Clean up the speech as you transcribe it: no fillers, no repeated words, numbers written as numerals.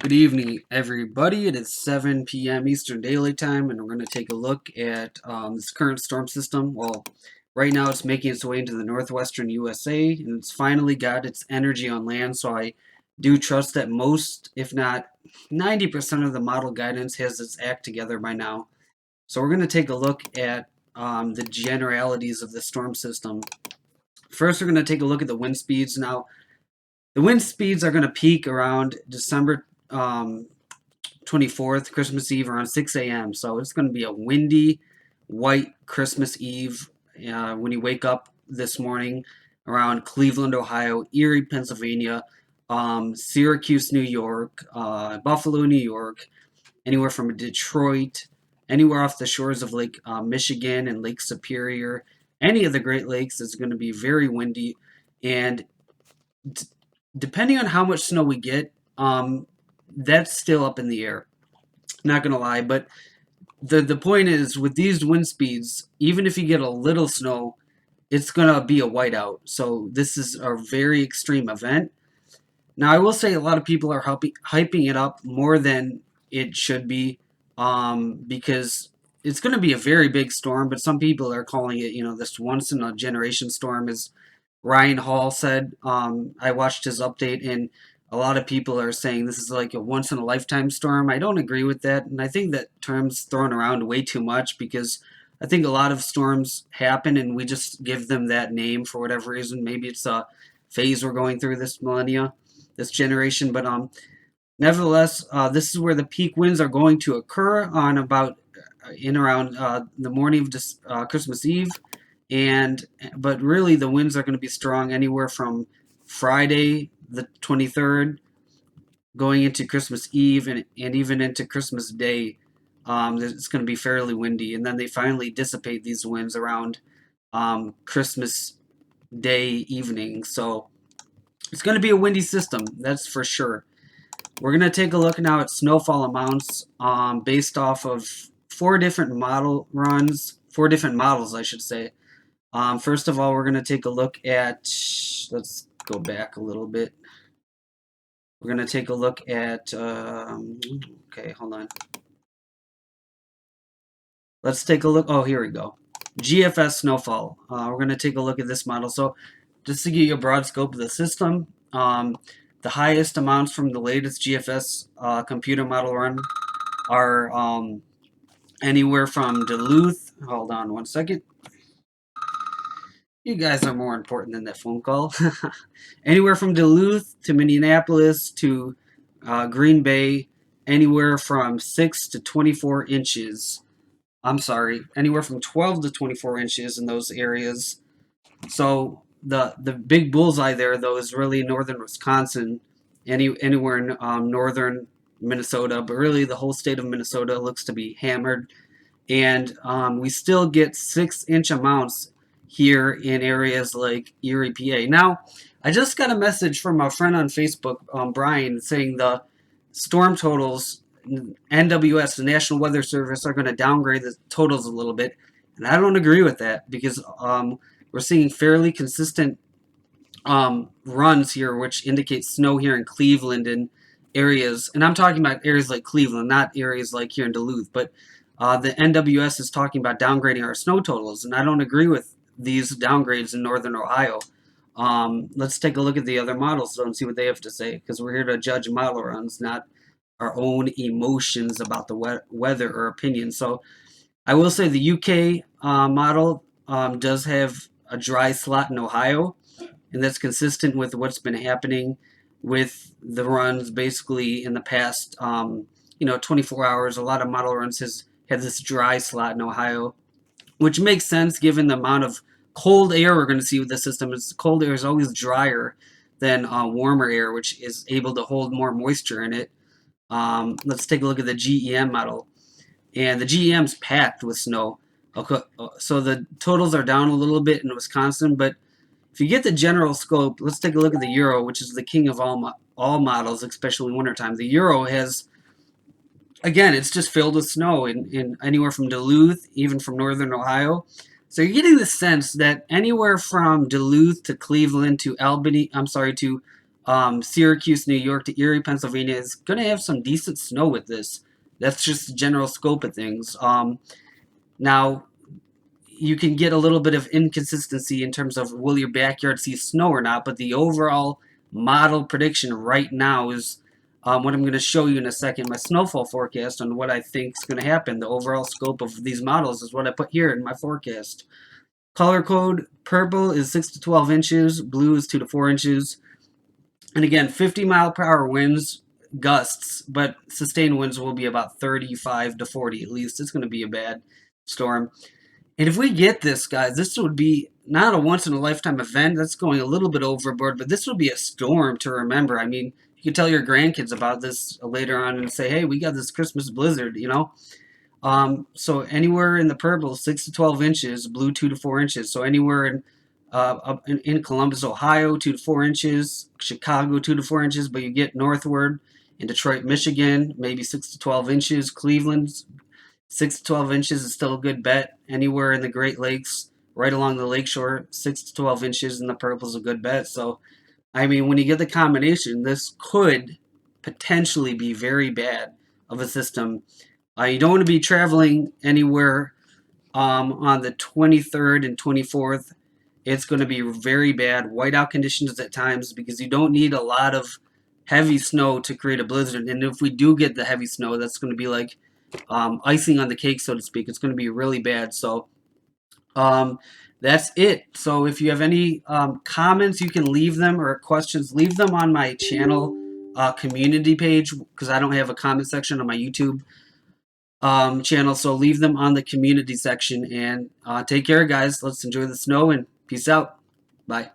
Good evening, everybody. It is 7 p.m. Eastern Daylight Time, and we're going to take a look at this current storm system. Well, right now it's making its way into the northwestern USA, and it's finally got its energy on land. So I do trust that most, if not 90% of the model guidance has its act together by now. So we're going to take a look at the generalities of the storm system. First, we're going to take a look at the wind speeds. Now, the wind speeds are going to peak around December 24th, Christmas Eve, around 6 a.m. So it's going to be a windy, white Christmas Eve when you wake up this morning around Cleveland, Ohio, Erie, Pennsylvania, Syracuse, New York, Buffalo, New York, anywhere from Detroit, anywhere off the shores of Lake Michigan and Lake Superior. Any of the Great Lakes is going to be very windy, and d- depending on how much snow we get, that's still up in the air. Not gonna lie, but the point is with these wind speeds, even if you get a little snow, it's gonna be a whiteout. So this is a very extreme event. Now I will say a lot of people are hyping it up more than it should be, because it's going to be a very big storm. But some people are calling it, this once in a generation storm, as Ryan Hall said. I watched his update, and a lot of people are saying this is like a once in a lifetime storm. I don't agree with that, and I think that term's thrown around way too much because I think a lot of storms happen, and we just give them that name for whatever reason. Maybe it's a phase we're going through this millennia, this generation, but nevertheless, this is where the peak winds are going to occur on about in around the morning of Christmas Eve, and but really the winds are going to be strong anywhere from Friday the 23rd going into Christmas Eve and even into Christmas Day. It's going to be fairly windy, and then they finally dissipate these winds around Christmas Day evening. So it's going to be a windy system, that's for sure. We're going to take a look now at snowfall amounts based off of four different models, I should say. First of all, we're going to take a look at, let's go back a little bit. We're going to take a look at, okay, hold on. Let's take a look. Oh, here we go. GFS snowfall. We're going to take a look at this model. So just to give you a broad scope of the system, the highest amounts from the latest GFS computer model run are anywhere from Duluth. Hold on one second. You guys are more important than that phone call. Anywhere from Duluth to Minneapolis to Green Bay, anywhere from 6 to 24 inches. I'm sorry, anywhere from 12 to 24 inches in those areas. So the big bullseye there, though, is really northern Wisconsin, anywhere in northern Minnesota, but really the whole state of Minnesota looks to be hammered. And we still get 6-inch amounts here in areas like Erie, PA. Now, I just got a message from a friend on Facebook, Brian, saying the storm totals, NWS, the National Weather Service, are going to downgrade the totals a little bit. And I don't agree with that because we're seeing fairly consistent runs here, which indicate snow here in Cleveland and areas. And I'm talking about areas like Cleveland, not areas like here in Duluth. But the NWS is talking about downgrading our snow totals, and I don't agree with these downgrades in northern Ohio. Let's take a look at the other models though and see what they have to say, because we're here to judge model runs, not our own emotions about the weather or opinions. So I will say the UK model does have a dry slot in Ohio, and that's consistent with what's been happening with the runs basically in the past 24 hours. A lot of model runs has had this dry slot in Ohio, which makes sense given the amount of cold air we're going to see with the system. It's cold air is always drier than warmer air, which is able to hold more moisture in it. Let's take a look at the GEM model, and the GEM's packed with snow. Okay, so the totals are down a little bit in Wisconsin, but if you get the general scope, let's take a look at the Euro, which is the king of all models, especially wintertime. The Euro has, again, it's just filled with snow in anywhere from Duluth, even from northern Ohio. So you're getting the sense that anywhere from Duluth to Cleveland to Albany, I'm sorry, to Syracuse, New York to Erie, Pennsylvania is going to have some decent snow with this. That's just the general scope of things. Now, you can get a little bit of inconsistency in terms of will your backyard see snow or not, but the overall model prediction right now is what I'm going to show you in a second, my snowfall forecast on what I think is going to happen. The overall scope of these models is what I put here in my forecast. Color code, purple is 6 to 12 inches, blue is 2 to 4 inches. And again, 50-mile-per-hour winds, gusts, but sustained winds will be about 35 to 40 at least. It's going to be a bad storm. And if we get this, guys, this would be not a once-in-a-lifetime event. That's going a little bit overboard, but this would be a storm to remember. I mean, you can tell your grandkids about this later on and say, hey, we got this Christmas blizzard, you know? So anywhere in the purple, 6 to 12 inches, blue 2 to 4 inches. So anywhere in Columbus, Ohio, 2 to 4 inches, Chicago, 2 to 4 inches, but you get northward in Detroit, Michigan, maybe 6 to 12 inches, Cleveland, 6 to 12 inches is still a good bet. Anywhere in the Great Lakes, right along the lakeshore, 6 to 12 inches in the purple is a good bet. So, I mean, when you get the combination, this could potentially be very bad of a system. You don't want to be traveling anywhere on the 23rd and 24th. It's going to be very bad. Whiteout conditions at times because you don't need a lot of heavy snow to create a blizzard. And if we do get the heavy snow, that's going to be like icing on the cake, so to speak. It's going to be really bad. So that's it. So if you have any comments, you can leave them, or questions, leave them on my channel community page, because I don't have a comment section on my YouTube channel. So leave them on the community section, and take care, guys. Let's enjoy the snow, and peace out. Bye.